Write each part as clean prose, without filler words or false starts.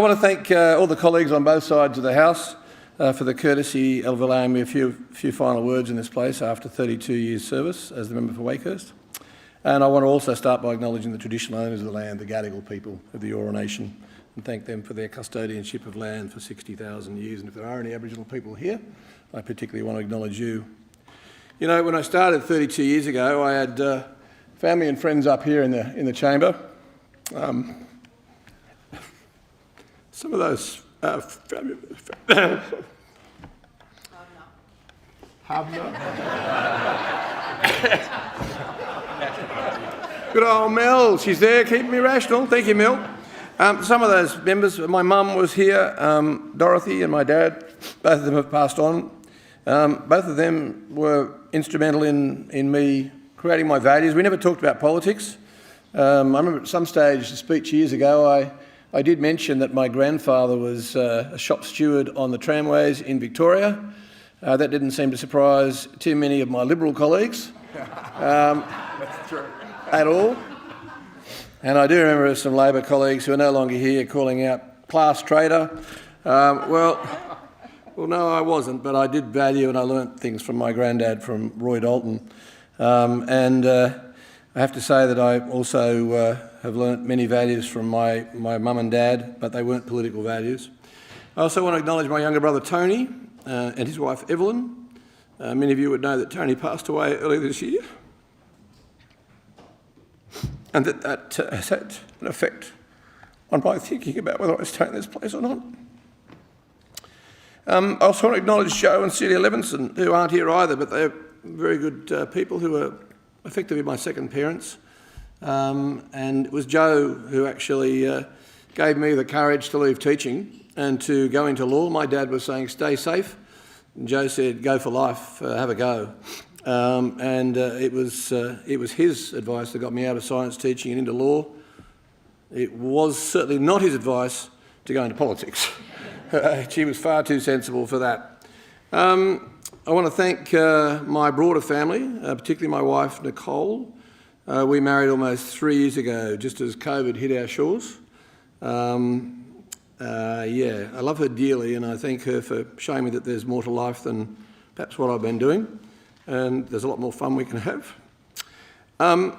I want to thank all the colleagues on both sides of the House for the courtesy of allowing me a few final words in this place after 32 years' service as the member for Wakehurst. And I want to also start by acknowledging the traditional owners of the land, the Gadigal people of the Eora Nation, and thank them for their custodianship of land for 60,000 years. And if there are any Aboriginal people here, I particularly want to acknowledge you. You know, when I started 32 years ago, I had family and friends up here in the chamber. Some of those Good old Mel, she's there, keeping me rational. Thank you, Mel. Some of those members, my mum was here, Dorothy and my dad, both of them have passed on. Both of them were instrumental in me creating my values. We never talked about politics. I remember at some stage, a speech years ago, I did mention that my grandfather was a shop steward on the tramways in Victoria. That didn't seem to surprise too many of my Liberal colleagues That's true. at all. And I do remember some Labor colleagues who are no longer here calling out class traitor. Well, no, I wasn't, but I did value and I learnt things from my granddad, from Roy Dalton. I have to say that I also have learnt many values from my mum and dad, but they weren't political values. I also want to acknowledge my younger brother Tony and his wife Evelyn. Many of you would know that Tony passed away earlier this year, and that has had an effect on my thinking about whether I stay in this place or not. I also want to acknowledge Joe and Celia Levinson, who aren't here either, but they're very good people who are effectively my second parents. And it was Joe who actually gave me the courage to leave teaching and to go into law. My dad was saying, stay safe. And Joe said, go for life, have a go. It was his advice that got me out of science teaching and into law. It was certainly not his advice to go into politics. She was far too sensible for that. I want to thank my broader family, particularly my wife, Nicole. We married almost 3 years ago, just as COVID hit our shores. I love her dearly, and I thank her for showing me that there's more to life than perhaps what I've been doing, and there's a lot more fun we can have. I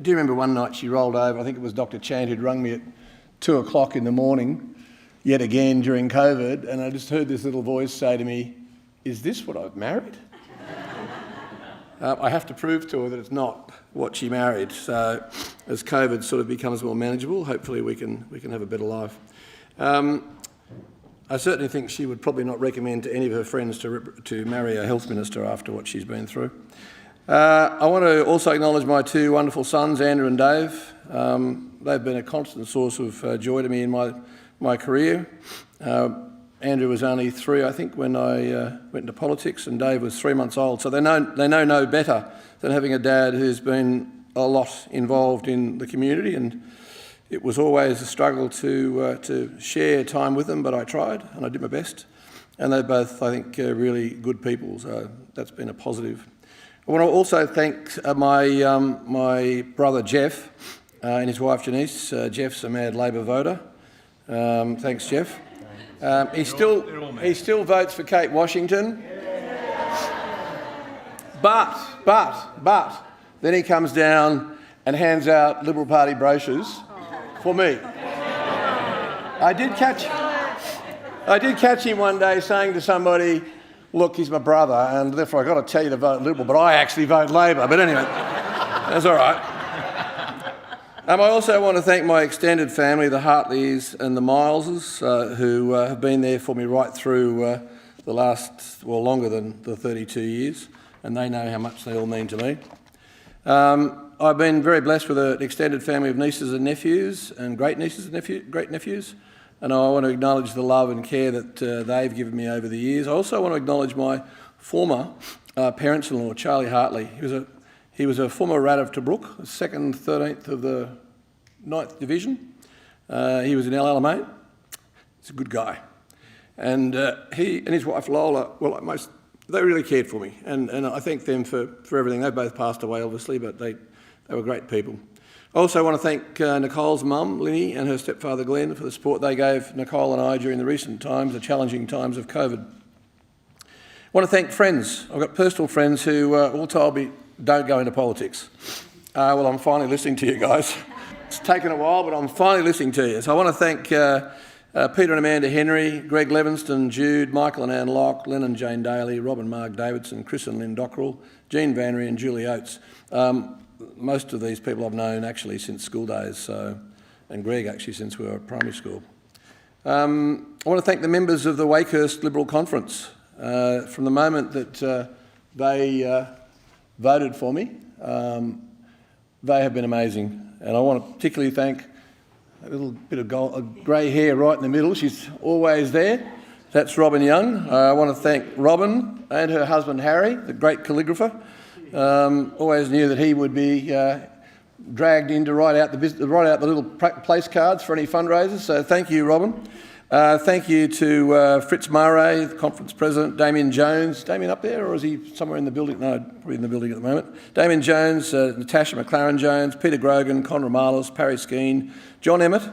do remember one night she rolled over. I think it was Dr. Chand who'd rung me at 2 o'clock in the morning, yet again during COVID, and I just heard this little voice say to me, is this what I've married? I have to prove to her that it's not what she married. So as COVID sort of becomes more manageable, hopefully we can have a better life. I certainly think she would probably not recommend to any of her friends to marry a health minister after what she's been through. I want to also acknowledge my two wonderful sons, Andrew and Dave. They've been a constant source of joy to me in my career. Andrew was only 3, I think, when I went into politics, and Dave was 3 months old. So they know no better than having a dad who's been a lot involved in the community, and it was always a struggle to share time with them, but I tried and I did my best. And they're both, I think, really good people, so that's been a positive. I want to also thank my brother Jeff and his wife Janice. Jeff's a mad Labor voter. Thanks, Jeff. He still votes for Kate Washington. But then he comes down and hands out Liberal Party brochures for me. I did catch him one day saying to somebody, look, he's my brother, and therefore I've got to tell you to vote Liberal, but I actually vote Labor. But anyway, that's all right. I also want to thank my extended family, the Hartleys and the Mileses, who have been there for me right through the last, well, longer than the 32 years, and they know how much they all mean to me. I've been very blessed with an extended family of nieces and nephews, and great nieces and great nephews, and I want to acknowledge the love and care that they've given me over the years. I also want to acknowledge my former parents-in-law, Charlie Hartley. He was a former rat of Tobruk, 2nd, 13th of the 9th Division. He was in El Alamein. He's a good guy. And he and his wife Lola, well, they really cared for me. And I thank them for everything. They both passed away, obviously, but they were great people. I also want to thank Nicole's mum, Linny, and her stepfather, Glenn, for the support they gave Nicole and I during the recent times, the challenging times of COVID. I want to thank friends. I've got personal friends who all told me, don't go into politics. Well, I'm finally listening to you guys. It's taken a while, but I'm finally listening to you. So I want to thank Peter and Amanda Henry, Greg Levinston, Jude, Michael and Anne Locke, Lynn and Jane Daly, Rob and Mark Davidson, Chris and Lynn Dockrell, Jean Vanry and Julie Oates. Most of these people I've known actually since school days, and Greg actually since we were at primary school. I want to thank the members of the Wakehurst Liberal Conference. From the moment that they voted for me, they have been amazing. And I want to particularly thank a little bit of grey hair right in the middle. She's always there. That's Robin Young. I want to thank Robin and her husband Harry, the great calligrapher. Always knew that he would be dragged in to write out the little place cards for any fundraisers. So thank you, Robin. Thank you to Fritz Murray, the conference president, Damien Jones. Damien up there, or is he somewhere in the building? No, probably in the building at the moment. Damien Jones, Natasha McLaren-Jones, Peter Grogan, Conra Marlis, Parry Skeen, John Emmett.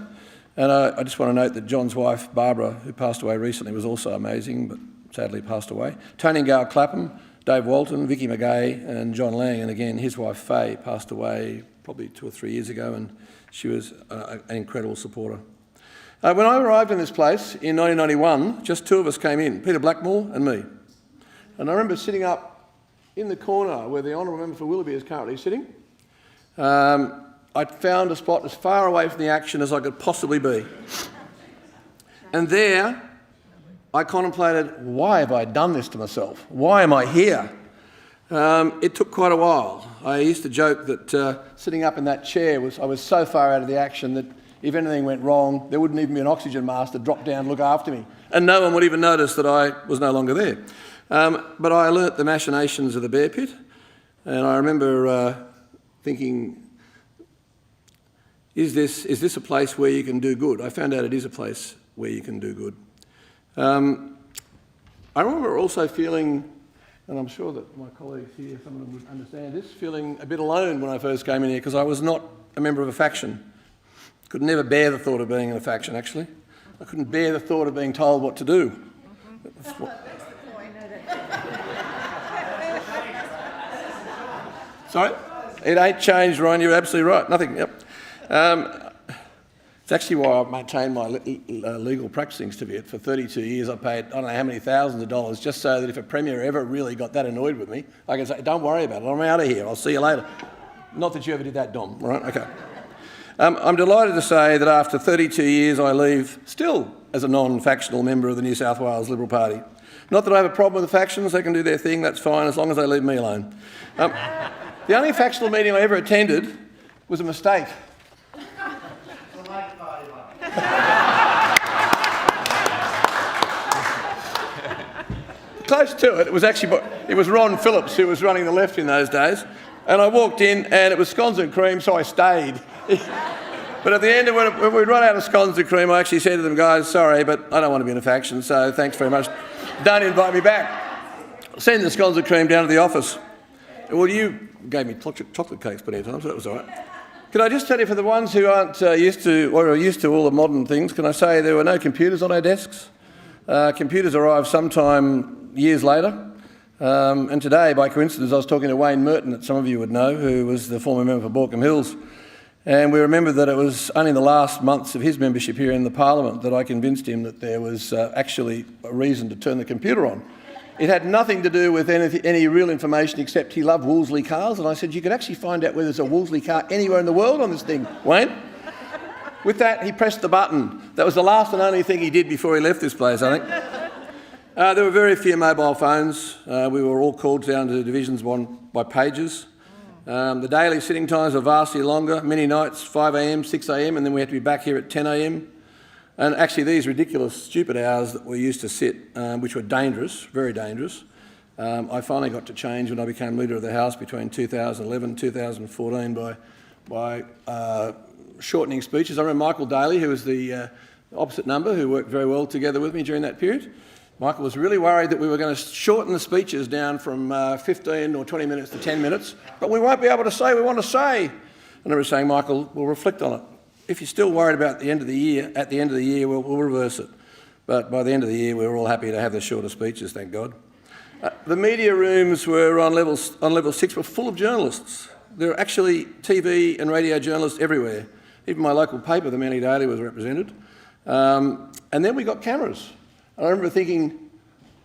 And I just want to note that John's wife, Barbara, who passed away recently, was also amazing, but sadly passed away. Tony Gale Clapham, Dave Walton, Vicky McGay and John Lang. And again, his wife, Faye, passed away probably 2 or 3 years ago, and she was an incredible supporter. When I arrived in this place in 1991, just 2 of us came in, Peter Blackmore and me. And I remember sitting up in the corner where the Honourable Member for Willoughby is currently sitting. I'd found a spot as far away from the action as I could possibly be. And there, I contemplated, why have I done this to myself? Why am I here? It took quite a while. I used to joke that sitting up in that chair, I was so far out of the action that if anything went wrong, there wouldn't even be an oxygen mask to drop down and look after me. And no one would even notice that I was no longer there. But I learnt the machinations of the bear pit, and I remember thinking, is this a place where you can do good? I found out it is a place where you can do good. I remember also feeling, and I'm sure that my colleagues here, some of them would understand this, feeling a bit alone when I first came in here because I was not a member of a faction. Could never bear the thought of being in a faction, actually. I couldn't bear the thought of being told what to do. That's the point, isn't it? Sorry? It ain't changed, Ryan, you're absolutely right. Nothing, yep. It's actually why I've maintained my legal practicing certificate for 32 years. I paid, I don't know how many thousands of dollars, just so that if a premier ever really got that annoyed with me, I can say, don't worry about it, I'm out of here, I'll see you later. Not that you ever did that, Dom, right? Okay. I'm delighted to say that after 32 years I leave still as a non-factional member of the New South Wales Liberal Party. Not that I have a problem with the factions, they can do their thing, that's fine, as long as they leave me alone. The only factional meeting I ever attended was a mistake. Close to it, it was Ron Phillips who was running the left in those days. And I walked in and it was scones and cream, so I stayed. But at the end, when we'd run out of scones and cream, I actually said to them, guys, sorry, but I don't want to be in a faction, so thanks very much. Don't invite me back. Send the scones and cream down to the office. Well, you gave me chocolate cakes plenty of times, so that was all right. Can I just tell you, for the ones who aren't used to all the modern things, can I say there were no computers on our desks? Computers arrived sometime years later. And today, by coincidence, I was talking to Wayne Merton, that some of you would know, who was the former member for Borkham Hills. And we remembered that it was only in the last months of his membership here in the Parliament that I convinced him that there was actually a reason to turn the computer on. It had nothing to do with any real information except he loved Wolseley cars, and I said, you can actually find out whether there's a Wolseley car anywhere in the world on this thing, Wayne. With that, he pressed the button. That was the last and only thing he did before he left this place, I think. There were very few mobile phones. We were all called down to divisions by pages. The daily sitting times were vastly longer, many nights 5 a.m, 6 a.m, and then we had to be back here at 10 a.m. And actually these ridiculous, stupid hours that we used to sit, which were dangerous, very dangerous, I finally got to change when I became Leader of the House between 2011 and 2014 by shortening speeches. I remember Michael Daly, who was the opposite number, who worked very well together with me during that period. Michael was really worried that we were going to shorten the speeches down from 15 or 20 minutes to 10 minutes, but we won't be able to say we want to say. remember saying, Michael, we'll reflect on it. If you're still worried about the end of the year, we'll reverse it. But by the end of the year, we were all happy to have the shorter speeches, thank God. The media rooms were on level 6 were full of journalists. There are actually TV and radio journalists everywhere. Even my local paper, the Manly Daily, was represented. And then we got cameras. I remember thinking,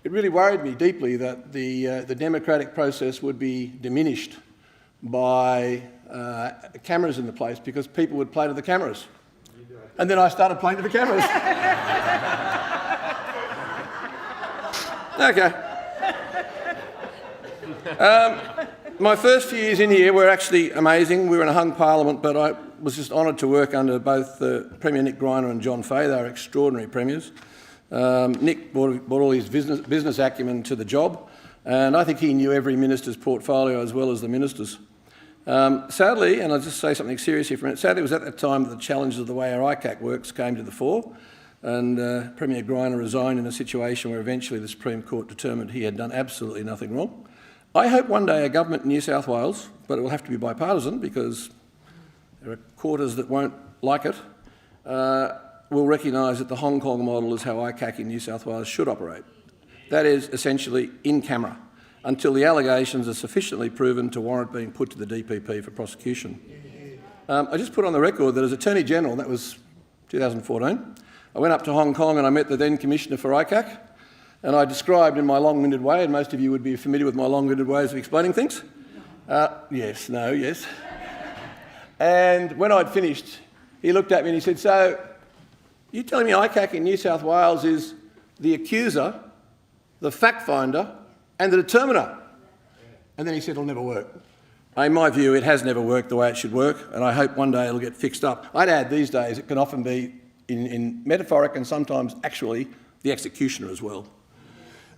it really worried me deeply that the democratic process would be diminished by cameras in the place because people would play to the cameras. And then I started playing to the cameras. Okay. My first few years in here were actually amazing. We were in a hung parliament, but I was just honoured to work under both Premier Nick Greiner and John Fahey. They were extraordinary premiers. Nick brought all his business acumen to the job, and I think he knew every minister's portfolio as well as the ministers. Sadly, and I'll just say something serious here for a minute, sadly it was at that time that the challenges of the way our ICAC works came to the fore, and Premier Greiner resigned in a situation where eventually the Supreme Court determined he had done absolutely nothing wrong. I hope one day a government in New South Wales, but it will have to be bipartisan because there are quarters that won't like it, will recognise that the Hong Kong model is how ICAC in New South Wales should operate. That is essentially in camera, until the allegations are sufficiently proven to warrant being put to the DPP for prosecution. I just put on the record that as Attorney General, that was 2014, I went up to Hong Kong and I met the then Commissioner for ICAC, and I described in my long-winded way, and most of you would be familiar with my long-winded ways of explaining things. Yes, no, yes. And when I'd finished, he looked at me and he said, "So, you telling me ICAC in New South Wales is the accuser, the fact-finder and the determiner?" And then he said, "It'll never work." In my view, it has never worked the way it should work, and I hope one day it'll get fixed up. I'd add these days it can often be in metaphoric and sometimes actually the executioner as well.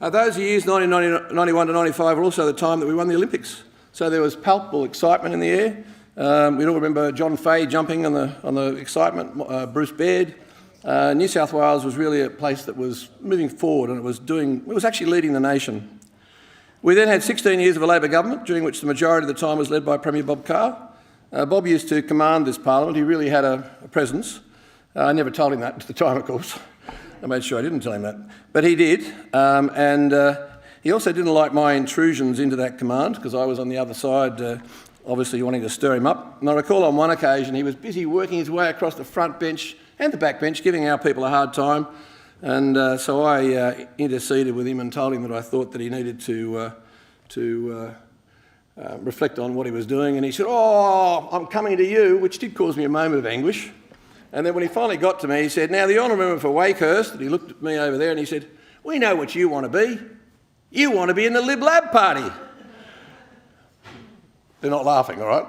Those years, 1991 to 95, were also the time that we won the Olympics. So there was palpable excitement in the air. We all remember John Fahey jumping on the excitement, Bruce Baird. New South Wales was really a place that was moving forward, and it was actually leading the nation. We then had 16 years of a Labor government, during which the majority of the time was led by Premier Bob Carr. Bob used to command this parliament. He really had a presence. I never told him that at the time, of course. I made sure I didn't tell him that. But he did, and he also didn't like my intrusions into that command because I was on the other side, obviously wanting to stir him up. And I recall on one occasion he was busy working his way across the front bench and the back bench, giving our people a hard time. And so I interceded with him and told him that I thought that he needed to reflect on what he was doing. And he said, "Oh, I'm coming to you," which did cause me a moment of anguish. And then when he finally got to me, he said, "Now, the honourable member for Wakehurst," and he looked at me over there and he said, "We know what you want to be. You want to be in the Lib Lab party." They're not laughing, all right?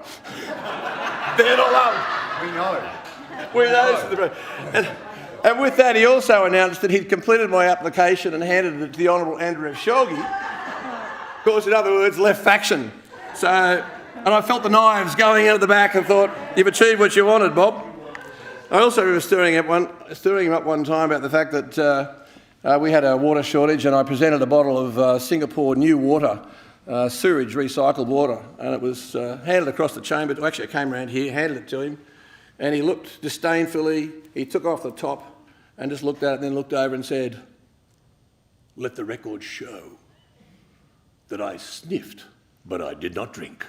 They're not laughing. We know. We know. And with that, he also announced that he'd completed my application and handed it to the Honourable Andrew F. Sholgi. Of course, in other words, left faction. So, and I felt the knives going out of the back and thought, "You've achieved what you wanted, Bob." I also remember stirring him up one time about the fact that we had a water shortage, and I presented a bottle of Singapore New Water, sewage recycled water, and it was handed across the chamber. Actually, I came around here, handed it to him, and he looked disdainfully. He took off the top and just looked at it, and then looked over and said, "Let the record show that I sniffed, but I did not drink."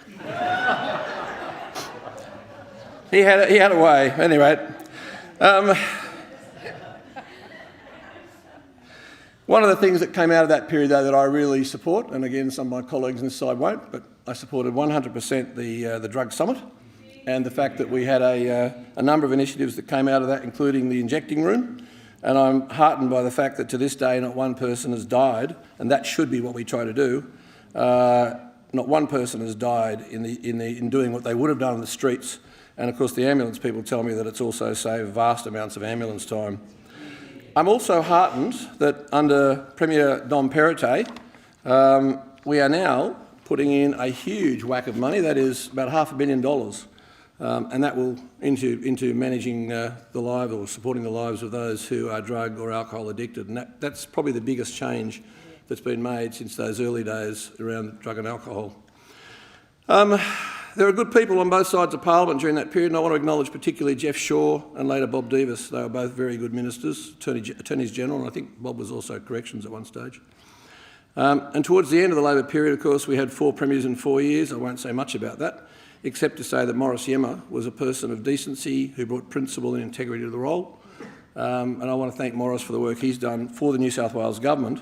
He had a way, at any rate. One of the things that came out of that period, though, that I really support, and again, some of my colleagues on this side won't, but I supported 100% the drug summit, and the fact that we had a number of initiatives that came out of that, including the injecting room. And I'm heartened by the fact that to this day, not one person has died, and that should be what we try to do. Not one person has died in doing what they would have done in the streets. And of course, the ambulance people tell me that it's also saved vast amounts of ambulance time. I'm also heartened that under Premier Dom Perrottet, we are now putting in a huge whack of money, that is about $500 million, and that will into managing the lives or supporting the lives of those who are drug or alcohol addicted. And that's probably the biggest change that's been made since those early days around drug and alcohol. There are good people on both sides of Parliament during that period, and I want to acknowledge particularly Jeff Shaw and later Bob Davis. They were both very good ministers, Attorneys General, and I think Bob was also Corrections at one stage. And towards the end of the Labor period, of course, we had 4 premiers in 4 years. I won't say much about that, except to say that Maurice Yemmer was a person of decency who brought principle and integrity to the role. And I want to thank Maurice for the work he's done for the New South Wales Government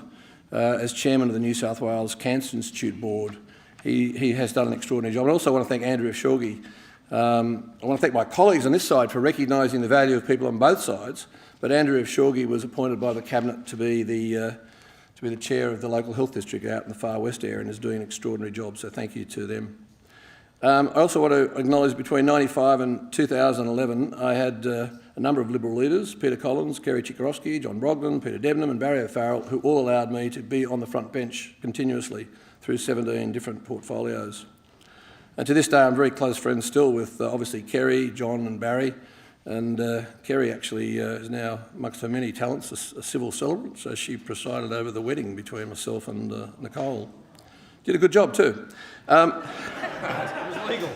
as Chairman of the New South Wales Cancer Institute Board. He has done an extraordinary job. I also want to thank Andrew Shorgy. I want to thank my colleagues on this side for recognising the value of people on both sides, but Andrew Shorgy was appointed by the Cabinet to be the chair of the local health district out in the Far West area and is doing an extraordinary job, so thank you to them. I also want to acknowledge between 1995 and 2011 I had a number of Liberal leaders, Peter Collins, Kerry Chikarovsky, John Brogden, Peter Debnam and Barry O'Farrell, who all allowed me to be on the front bench continuously through 17 different portfolios. And to this day I'm very close friends still with obviously Kerry, John and Barry, and Kerry actually is now, amongst her many talents, a civil celebrant, so she presided over the wedding between myself and Nicole. Did a good job too. It's legal.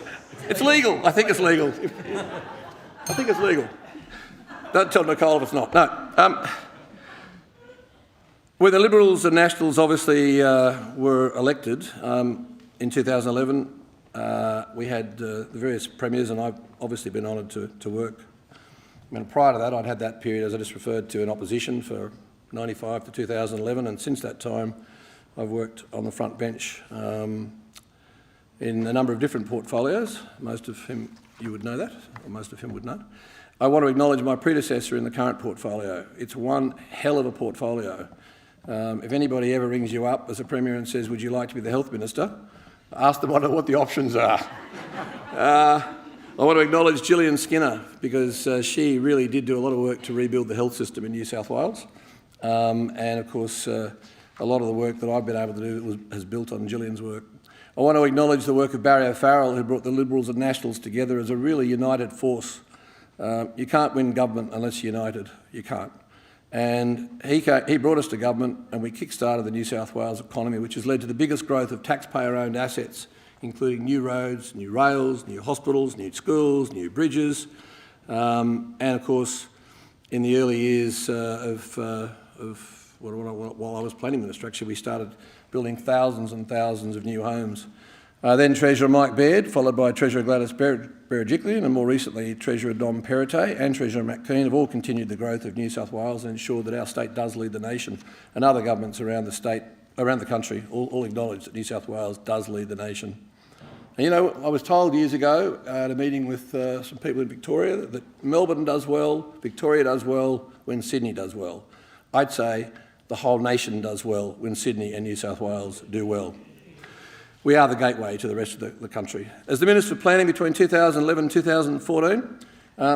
It's legal. I think it's legal. I think it's legal. Don't tell Nicole if it's not. No. When the Liberals and Nationals obviously were elected in 2011, we had the various premiers, and I've obviously been honoured to work. I mean, prior to that, I'd had that period, as I just referred to, in opposition for 1995 to 2011, and since that time, I've worked on the front bench in a number of different portfolios. Most of whom you would know that, or most of whom would know. I want to acknowledge my predecessor in the current portfolio. It's one hell of a portfolio. If anybody ever rings you up as a Premier and says, would you like to be the Health Minister, ask them what the options are. I want to acknowledge Gillian Skinner because she really did do a lot of work to rebuild the health system in New South Wales. And of course, a lot of the work that I've been able to do has built on Gillian's work. I want to acknowledge the work of Barry O'Farrell, who brought the Liberals and Nationals together as a really united force. You can't win government unless you're united. You can't. And he brought us to government and we kick-started the New South Wales economy, which has led to the biggest growth of taxpayer-owned assets, including new roads, new rails, new hospitals, new schools, new bridges. And of course, in the early years while I was planning minister, actually, we started building thousands and thousands of new homes. Then Treasurer Mike Baird, followed by Treasurer Gladys Berejiklian, and more recently Treasurer Dom Perrottet and Treasurer Matt Keane have all continued the growth of New South Wales and ensured that our state does lead the nation, and other governments around the country all acknowledge that New South Wales does lead the nation. And you know, I was told years ago at a meeting with some people in Victoria that Melbourne does well, Victoria does well when Sydney does well. I'd say the whole nation does well when Sydney and New South Wales do well. We are the gateway to the rest of the country. As the Minister of Planning between 2011 and 2014,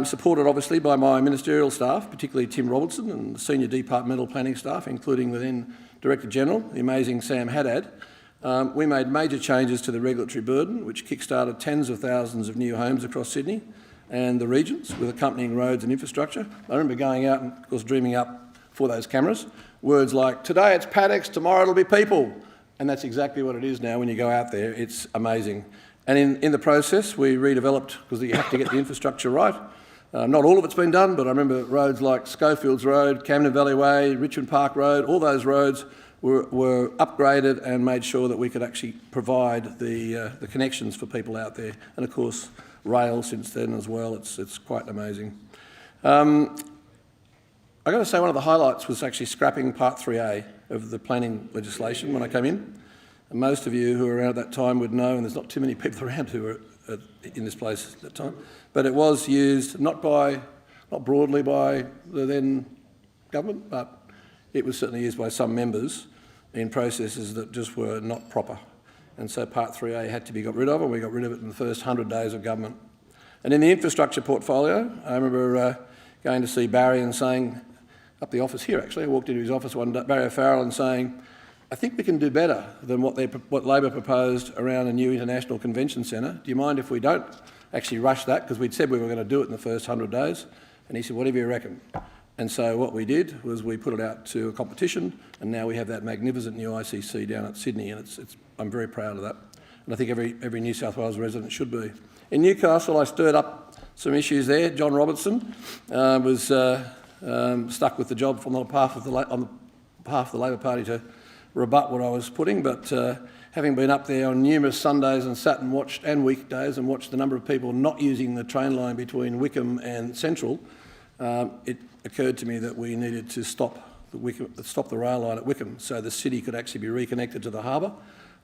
supported obviously by my ministerial staff, particularly Tim Robertson and the senior departmental planning staff, including the then Director General, the amazing Sam Haddad, we made major changes to the regulatory burden, which kick-started tens of thousands of new homes across Sydney and the regions with accompanying roads and infrastructure. I remember going out and, of course, dreaming up for those cameras words like, today it's paddocks, tomorrow it'll be people. And that's exactly what it is now when you go out there. It's amazing. And in the process, we redeveloped, because you have to get the infrastructure right. Not all of it's been done, but I remember roads like Schofields Road, Camden Valley Way, Richmond Park Road, all those roads were upgraded and made sure that we could actually provide the connections for people out there. And of course, rail since then as well. It's quite amazing. I've got to say one of the highlights was actually scrapping Part 3A of the planning legislation when I came in. And most of you who were around at that time would know, and there's not too many people around who were in this place at that time, but it was used not broadly by the then government, but it was certainly used by some members in processes that just were not proper. And so Part 3A had to be got rid of, and we got rid of it in the first 100 days of government. And in the infrastructure portfolio, I remember going to see Barry and saying, up the office here actually, I walked into his office one day, Barry O'Farrell, and saying, I think we can do better than what Labor proposed around a new international convention centre. Do you mind if we don't actually rush that? Because we'd said we were going to do it in the first 100 days. And he said, whatever you reckon. And so what we did was we put it out to a competition, and now we have that magnificent new ICC down at Sydney, and I'm very proud of that. and I think every New South Wales resident should be. In Newcastle, I stirred up some issues there. John Robertson was stuck with the job on behalf of the Labor Party to rebut what I was putting, but having been up there on numerous Sundays and sat and watched, and weekdays, and watched the number of people not using the train line between Wickham and Central, it occurred to me that we needed to stop the rail line at Wickham so the city could actually be reconnected to the harbour.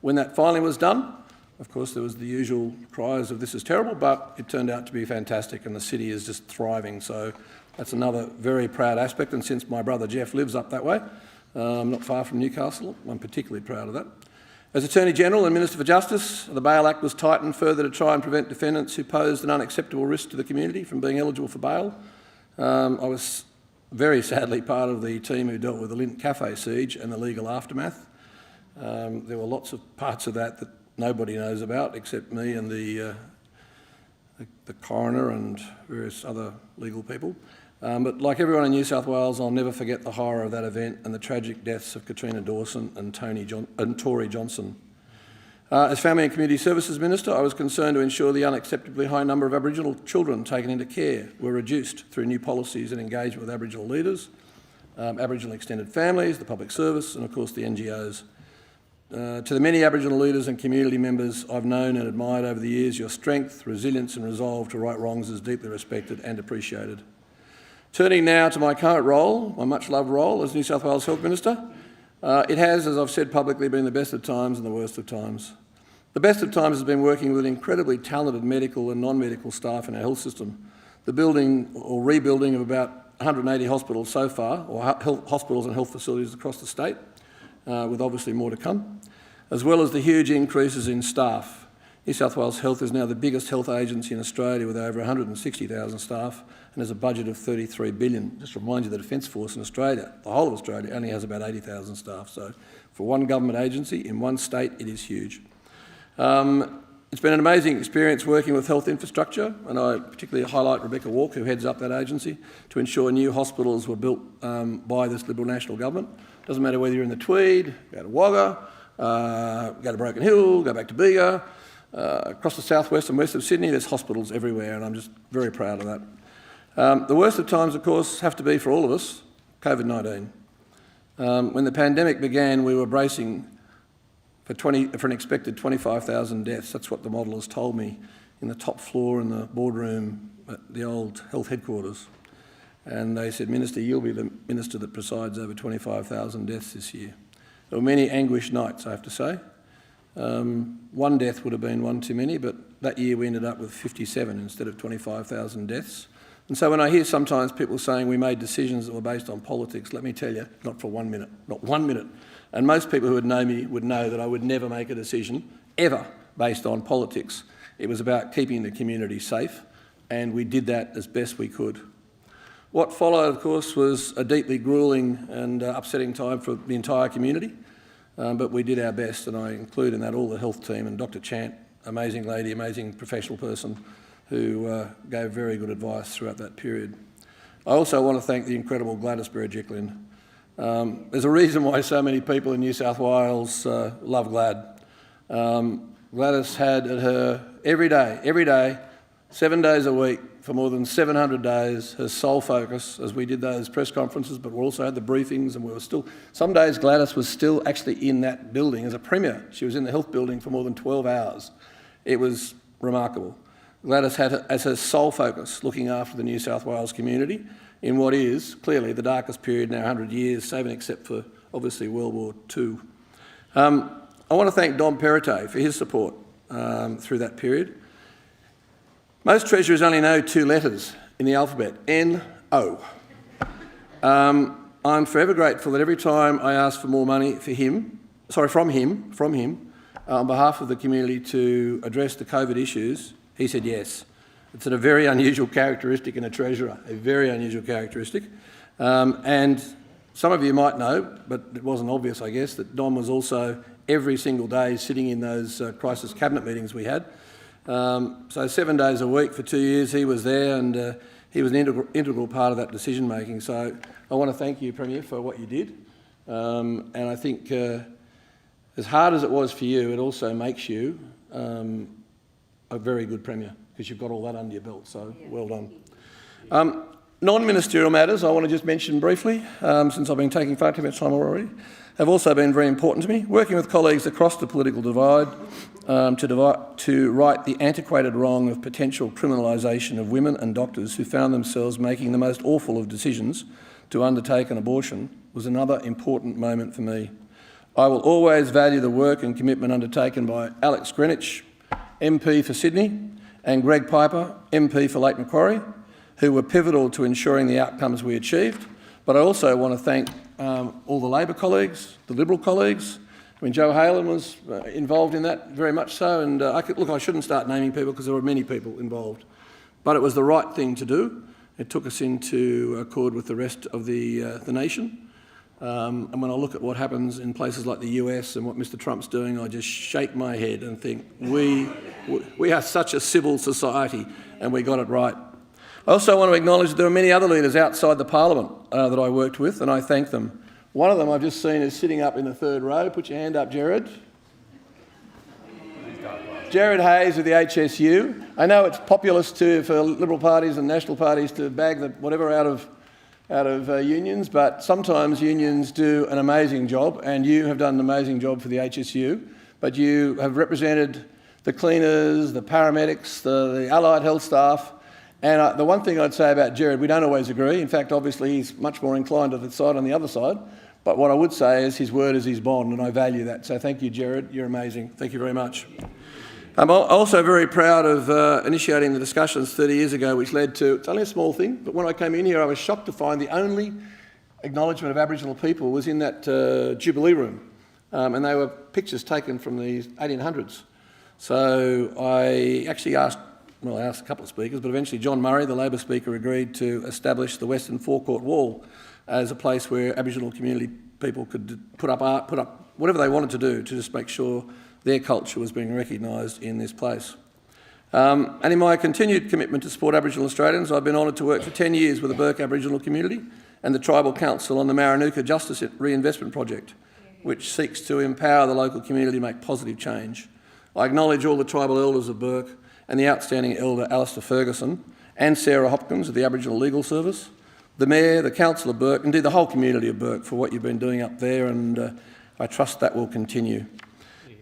When that finally was done, of course there was the usual cries of this is terrible, but it turned out to be fantastic and the city is just thriving. So that's another very proud aspect, and since my brother Jeff lives up that way, not far from Newcastle, I'm particularly proud of that. As Attorney-General and Minister for Justice, the Bail Act was tightened further to try and prevent defendants who posed an unacceptable risk to the community from being eligible for bail. I was very sadly part of the team who dealt with the Lindt Cafe siege and the legal aftermath. There were lots of parts of that that nobody knows about except me and the coroner and various other legal people. But like everyone in New South Wales, I'll never forget the horror of that event and the tragic deaths of Katrina Dawson and Tory Johnson. As Family and Community Services Minister, I was concerned to ensure the unacceptably high number of Aboriginal children taken into care were reduced through new policies and engagement with Aboriginal leaders, Aboriginal extended families, the public service, and of course the NGOs. To the many Aboriginal leaders and community members I've known and admired over the years, your strength, resilience and resolve to right wrongs is deeply respected and appreciated. Turning now to my current role, my much-loved role as New South Wales Health Minister, it has, as I've said publicly, been the best of times and the worst of times. The best of times has been working with an incredibly talented medical and non-medical staff in our health system. The building or rebuilding of about 180 hospitals so far, or hospitals and health facilities across the state, with obviously more to come, as well as the huge increases in staff. New South Wales Health is now the biggest health agency in Australia with over 160,000 staff and has a budget of $33 billion. Just to remind you, the Defence Force in Australia, the whole of Australia, only has about 80,000 staff. So for one government agency in one state, it is huge. It's been an amazing experience working with health infrastructure, and I particularly highlight Rebecca Walker, who heads up that agency, to ensure new hospitals were built by this Liberal National Government. Doesn't matter whether you're in the Tweed, go to Wagga, go to Broken Hill, go back to Bega, across the southwest and west of Sydney, there's hospitals everywhere, and I'm just very proud of that. The worst of times, of course, have to be for all of us, COVID-19. When the pandemic began, we were bracing for an expected 25,000 deaths. That's what the model has told me in the top floor in the boardroom at the old health headquarters. And they said, Minister, you'll be the minister that presides over 25,000 deaths this year. There were many anguished nights, I have to say. One death would have been one too many, but that year we ended up with 57 instead of 25,000 deaths. And so when I hear sometimes people saying we made decisions that were based on politics, let me tell you, not for 1 minute, not 1 minute. And most people who would know me would know that I would never make a decision, ever, based on politics. It was about keeping the community safe, and we did that as best we could. What followed, of course, was a deeply gruelling and upsetting time for the entire community. But we did our best, and I include in that all the health team and Dr. Chant, amazing lady, amazing professional person who gave very good advice throughout that period. I also want to thank the incredible Gladys Berejiklian. There's a reason why so many people in New South Wales love Glad. Gladys had at her every day, 7 days a week, for more than 700 days, her sole focus, as we did those press conferences, but we also had the briefings, and we were still, some days Gladys was still actually in that building as a premier. She was in the health building for more than 12 hours. It was remarkable. Gladys had as her sole focus looking after the New South Wales community in what is clearly the darkest period in our 100 years, save and except for obviously World War II. I want to thank Dom Perrottet for his support through that period. Most treasurers only know 2 letters in the alphabet, N-O. I'm forever grateful that every time I asked for more money from him, on behalf of the community to address the COVID issues, he said yes. It's a very unusual characteristic in a treasurer, a very unusual characteristic. And some of you might know, but it wasn't obvious, I guess, that Dom was also every single day sitting in those crisis cabinet meetings we had. So 7 days a week for 2 years he was there, and he was an integral part of that decision making. So I want to thank you, Premier, for what you did. And I think as hard as it was for you, it also makes you a very good Premier, because you've got all that under your belt, so well done. Non-ministerial matters I want to just mention briefly, since I've been taking far too much time already, have also been very important to me. Working with colleagues across the political divide to right the antiquated wrong of potential criminalisation of women and doctors who found themselves making the most awful of decisions to undertake an abortion was another important moment for me. I will always value the work and commitment undertaken by Alex Greenwich, MP for Sydney, and Greg Piper, MP for Lake Macquarie, who were pivotal to ensuring the outcomes we achieved. But I also want to thank all the Labor colleagues, the Liberal colleagues. I mean, Joe Halen was involved in that very much so, and I shouldn't start naming people because there were many people involved. But it was the right thing to do. It took us into accord with the rest of the nation. And when I look at what happens in places like the US and what Mr Trump's doing, I just shake my head and think, we are such a civil society and we got it right. I also want to acknowledge that there are many other leaders outside the parliament that I worked with, and I thank them. One of them I've just seen is sitting up in the third row. Put your hand up, Jared. Jared Hayes of the HSU. I know it's populist for Liberal parties and national parties to bag the whatever out of unions, but sometimes unions do an amazing job, and you have done an amazing job for the HSU, but you have represented the cleaners, the paramedics, the allied health staff. And the one thing I'd say about Jared, we don't always agree. In fact, obviously, he's much more inclined to the side on the other side. But what I would say is his word is his bond, and I value that. So thank you, Jared. You're amazing. Thank you very much. I'm also very proud of initiating the discussions 30 years ago, which led to, it's only a small thing, but when I came in here, I was shocked to find the only acknowledgement of Aboriginal people was in that Jubilee room. And they were pictures taken from the 1800s. So I actually asked a couple of speakers, but eventually John Murray, the Labor Speaker, agreed to establish the Western Forecourt Wall as a place where Aboriginal community people could put up art, put up whatever they wanted to do to just make sure their culture was being recognised in this place. And in my continued commitment to support Aboriginal Australians, I've been honoured to work for 10 years with the Burke Aboriginal community and the Tribal Council on the Marinuka Justice Reinvestment Project, which seeks to empower the local community to make positive change. I acknowledge all the tribal elders of Burke and the outstanding elder Alistair Ferguson and Sarah Hopkins of the Aboriginal Legal Service, the Mayor, the Council of Burke, indeed the whole community of Burke for what you've been doing up there, and I trust that will continue.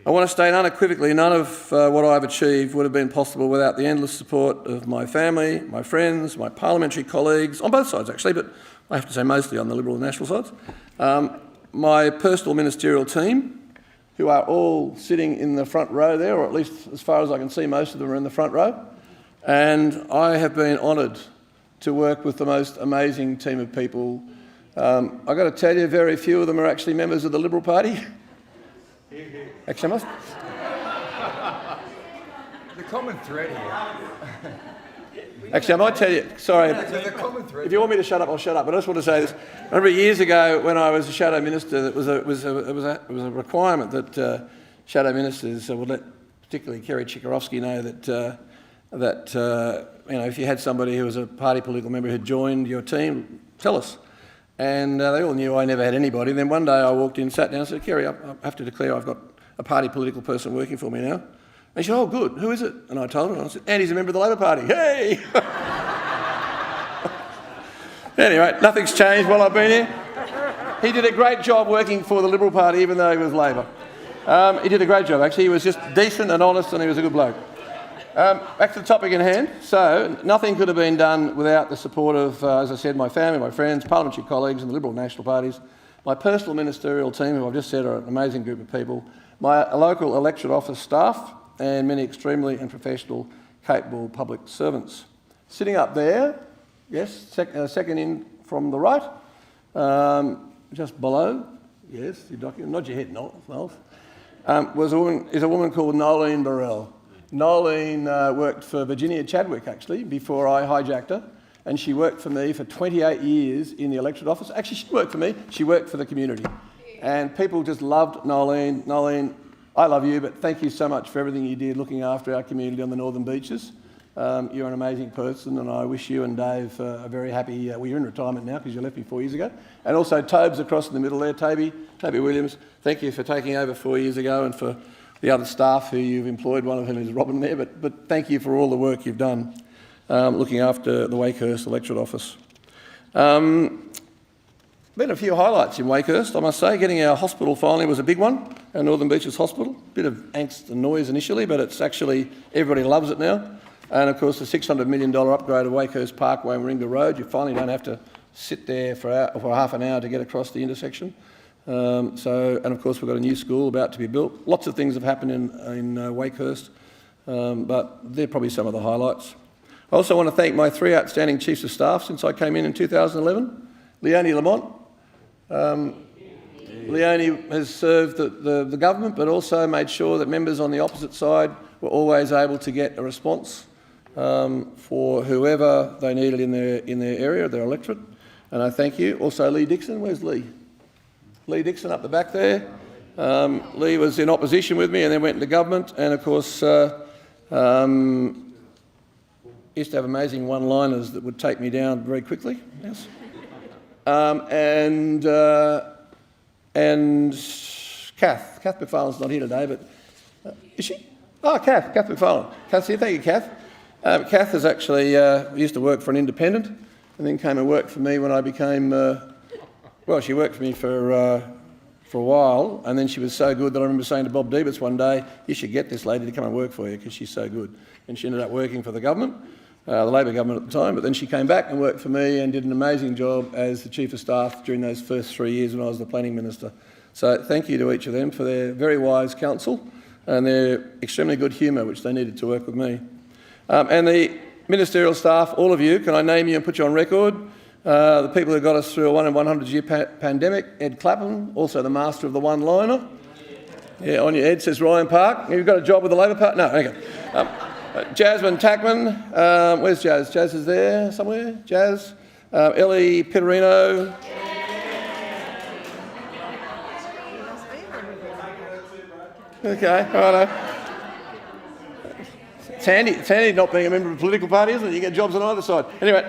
I want to state unequivocally none of what I've achieved would have been possible without the endless support of my family, my friends, my parliamentary colleagues, on both sides actually, but I have to say mostly on the Liberal and National sides, my personal ministerial team, who are all sitting in the front row there, or at least as far as I can see, most of them are in the front row. And I have been honoured to work with the most amazing team of people. I've got to tell you, very few of them are actually members of the Liberal Party. Actually, I must. The common thread here. Actually, I might tell you, sorry, The common thread. if you want me to shut up, I'll shut up. But I just want to say this. I remember years ago when I was a shadow minister, it was a requirement that shadow ministers would let, particularly Kerry Chikarovsky, know that if you had somebody who was a party political member who had joined your team, tell us. And they all knew I never had anybody. Then one day I walked in, sat down and said, Kerry, I have to declare I've got a party political person working for me now. And she said, oh, good, who is it? And I told her, and I said, and he's a member of the Labor Party. Hey! Anyway, nothing's changed while I've been here. He did a great job working for the Liberal Party, even though he was Labor. He did a great job, actually. He was just decent and honest, and he was a good bloke. Back to the topic in hand. So, nothing could have been done without the support of, as I said, my family, my friends, parliamentary colleagues and the Liberal and National parties, my personal ministerial team, who I've just said are an amazing group of people, my local electorate office staff, and many extremely and professional, capable public servants. Sitting up there, yes, second in from the right, just below, yes, nod your head, Noel, is a woman called Nolene Burrell. Nolene worked for Virginia Chadwick, actually, before I hijacked her, and she worked for me for 28 years in the electorate office. Actually, she worked for me, she worked for the community. And people just loved Nolene. Nolene, I love you, but thank you so much for everything you did looking after our community on the Northern Beaches. You're an amazing person, and I wish you and Dave a very happy... well, you're in retirement now because you left me 4 years ago. And also Tobes across in the middle there, Toby Williams, thank you for taking over 4 years ago and for the other staff who you've employed, one of whom is Robin there, but thank you for all the work you've done looking after the Wakehurst electorate office. Been a few highlights in Wakehurst, I must say. Getting our hospital finally was a big one, our Northern Beaches Hospital. Bit of angst and noise initially, but it's actually, everybody loves it now. And of course the $600 million upgrade of Wakehurst Parkway and Warringah Road, you finally don't have to sit there for half an hour to get across the intersection. And of course we've got a new school about to be built. Lots of things have happened in Wakehurst, but they're probably some of the highlights. I also want to thank my 3 outstanding Chiefs of Staff since I came in 2011. Leonie Lamont. Leonie has served the government, but also made sure that members on the opposite side were always able to get a response for whoever they needed in their area, their electorate. And I thank you. Also Lee Dixon, where's Lee? Lee Dixon up the back there. Lee was in opposition with me and then went into government, and of course used to have amazing one-liners that would take me down very quickly. Yes. And Kath McFarlane's not here today, but is she? Oh, Kath McFarlane. Kath's here. Thank you, Kath. Kath has actually used to work for an independent, and then came and worked for me when I became. Well, she worked for me for a while, and then she was so good that I remember saying to Bob Diebitz one day, "You should get this lady to come and work for you because she's so good." And she ended up working for the government. The Labor government at the time, but then she came back and worked for me and did an amazing job as the Chief of Staff during those first 3 years when I was the Planning Minister. So thank you to each of them for their very wise counsel and their extremely good humour, which they needed to work with me. And the ministerial staff, all of you, can I name you and put you on record? The people who got us through a 1 in 100 year pandemic, Ed Clapham, also the master of the one-liner. Yeah, on your head says Ryan Park. You've got a job with the Labor Party? No, okay. Jasmine Tackman, where's Jazz? Jazz is there somewhere? Jazz. Ellie Pitterino. Okay, righto. It's handy not being a member of a political party, isn't it? You get jobs on either side. Anyway,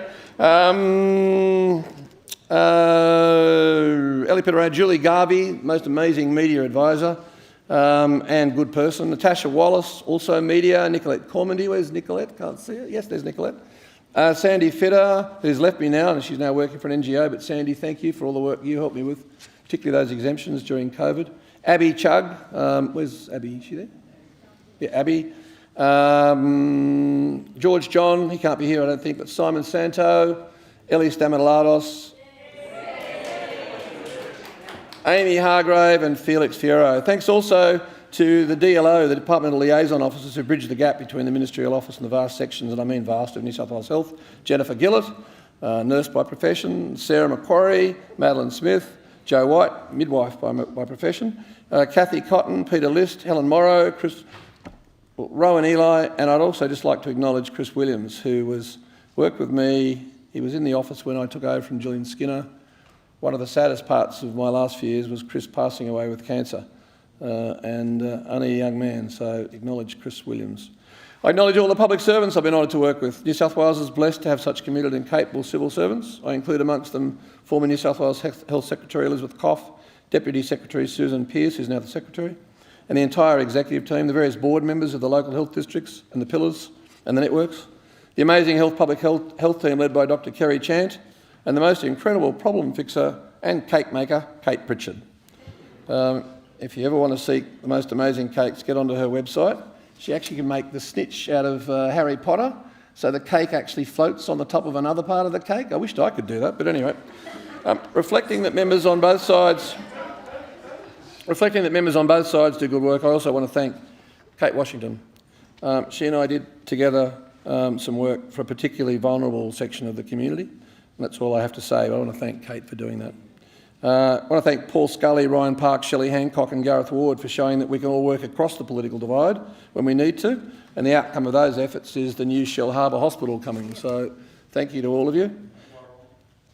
Ellie Pitterino, Julie Garvey, most amazing media advisor. And good person. Natasha Wallace, also media. Nicolette Cormandy, where's Nicolette? Can't see her. Yes, there's Nicolette. Sandy Fitter, who's left me now, and she's now working for an NGO, but Sandy, thank you for all the work you helped me with, particularly those exemptions during COVID. Abby Chugg, where's Abby? Is she there? Yeah, Abby. George John, he can't be here, I don't think, but Simon Santo, Ellie Stamatilados, Amy Hargrave and Felix Fierro. Thanks also to the DLO, the Departmental Liaison Officers, who bridged the gap between the ministerial office and the vast sections, and I mean vast, of New South Wales Health. Jennifer Gillett, nurse by profession. Sarah Macquarie, Madeline Smith. Jo White, midwife by profession. Kathy Cotton, Peter List, Helen Morrow, Rowan Eli, and I'd also just like to acknowledge Chris Williams, who worked with me. He was in the office when I took over from Gillian Skinner. One of the saddest parts of my last few years was Chris passing away with cancer, and only a young man, so acknowledge Chris Williams. I acknowledge all the public servants I've been honoured to work with. New South Wales is blessed to have such committed and capable civil servants. I include amongst them former New South Wales Health Secretary Elizabeth Coff, Deputy Secretary Susan Pearce, who's now the Secretary, and the entire executive team, the various board members of the local health districts and the pillars and the networks, the amazing public health team led by Dr Kerry Chant, and the most incredible problem fixer and cake maker, Kate Pritchard. If you ever want to seek the most amazing cakes, get onto her website. She actually can make the snitch out of Harry Potter, so the cake actually floats on the top of another part of the cake. I wished I could do that, but anyway. Reflecting that members on both sides do good work, I also want to thank Kate Washington. She and I did together some work for a particularly vulnerable section of the community. And that's all I have to say, but I want to thank Kate for doing that. I want to thank Paul Scully, Ryan Park, Shelley Hancock and Gareth Ward for showing that we can all work across the political divide when we need to, and the outcome of those efforts is the new Shell Harbour Hospital coming. So thank you to all of you.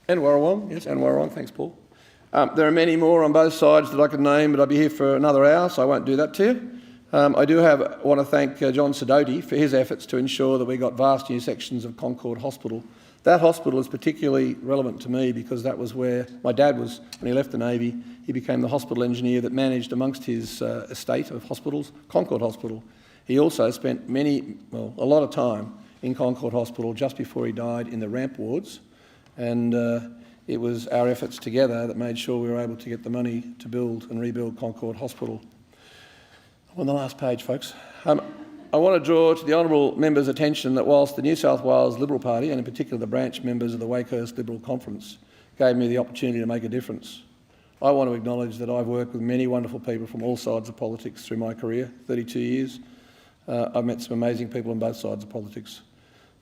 And Warrawong, yes, and Warrawong, thanks Paul. There are many more on both sides that I could name, but I'd be here for another hour, so I won't do that to you. I want to thank John Sidoti for his efforts to ensure that we got vast new sections of Concord Hospital That hospital is particularly relevant to me because that was where my dad was when he left the Navy. He became the hospital engineer that managed amongst his estate of hospitals, Concord Hospital. He also spent a lot of time in Concord Hospital just before he died in the ramp wards, and it was our efforts together that made sure we were able to get the money to build and rebuild Concord Hospital. On the last page, folks. I want to draw to the honourable members' attention that whilst the New South Wales Liberal Party, and in particular the branch members of the Wakehurst Liberal Conference, gave me the opportunity to make a difference, I want to acknowledge that I've worked with many wonderful people from all sides of politics through my career, 32 years. I've met some amazing people on both sides of politics.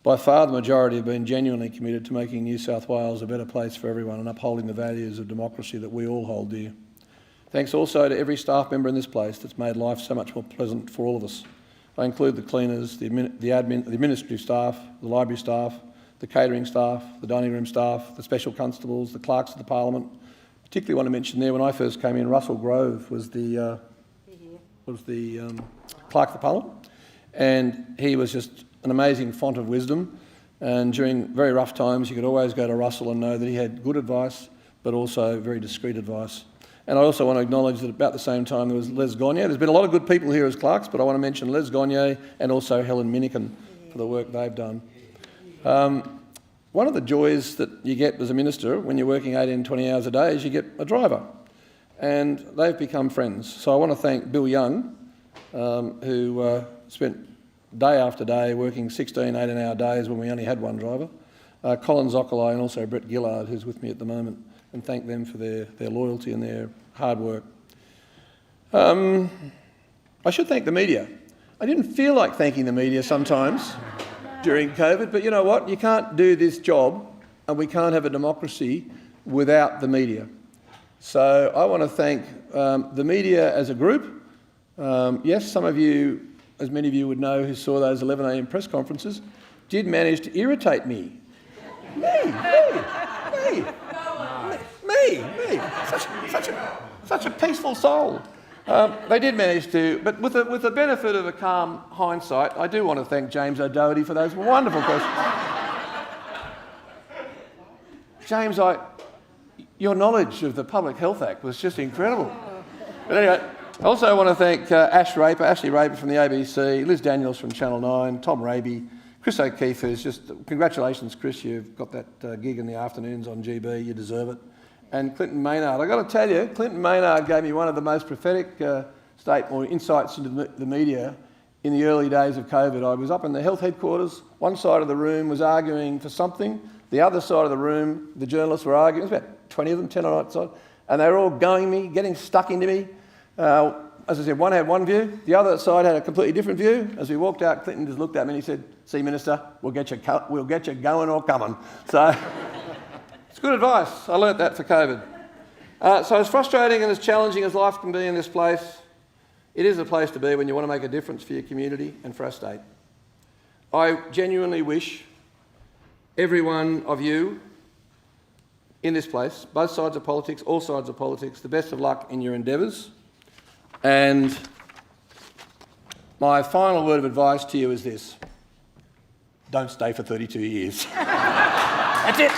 By far the majority have been genuinely committed to making New South Wales a better place for everyone and upholding the values of democracy that we all hold dear. Thanks also to every staff member in this place that's made life so much more pleasant for all of us. I include the cleaners, the administrative staff, the library staff, the catering staff, the dining room staff, the special constables, the clerks of the Parliament. Particularly want to mention there, when I first came in, Russell Grove was the clerk of the Parliament, and he was just an amazing font of wisdom, and during very rough times you could always go to Russell and know that he had good advice but also very discreet advice. And I also want to acknowledge that about the same time there was Les Gagne. There's been a lot of good people here as clerks, but I want to mention Les Gagne and also Helen Minikin for the work they've done. One of the joys that you get as a minister when you're working 18, 20 hours a day is you get a driver, and they've become friends. So I want to thank Bill Young, who spent day after day working 16, 18-hour days when we only had one driver, Colin Zoccolai and also Brett Gillard, who's with me at the moment, and thank them for their loyalty and their hard work. I should thank the media. I didn't feel like thanking the media sometimes during COVID, but you know what? You can't do this job and we can't have a democracy without the media. So I want to thank the media as a group. Yes, some of you, as many of you would know who saw those 11 a.m. press conferences, did manage to irritate me. Me. Such a peaceful soul. They did manage to, but with the benefit of a calm hindsight, I do want to thank James O'Doherty for those wonderful questions. James, your knowledge of the Public Health Act was just incredible. But anyway, I also want to thank Ashley Raper from the ABC, Liz Daniels from Channel 9, Tom Raby, Chris O'Keefe, who's just, congratulations Chris, you've got that gig in the afternoons on GB, you deserve it. And Clinton Maynard. I've got to tell you, Clinton Maynard gave me one of the most prophetic insights into the media in the early days of COVID. I was up in the health headquarters. One side of the room was arguing for something. The other side of the room, the journalists were arguing. There was about 20 of them, 10 on each side. And they were all going me, getting stuck into me. As I said, one had one view. The other side had a completely different view. As we walked out, Clinton just looked at me and he said, "See, Minister, we'll get you going or coming." So it's good advice. I learnt that for COVID. So as frustrating and as challenging as life can be in this place, it is a place to be when you want to make a difference for your community and for our state. I genuinely wish every one of you in this place, both sides of politics, all sides of politics, the best of luck in your endeavours. And my final word of advice to you is this: don't stay for 32 years. That's it.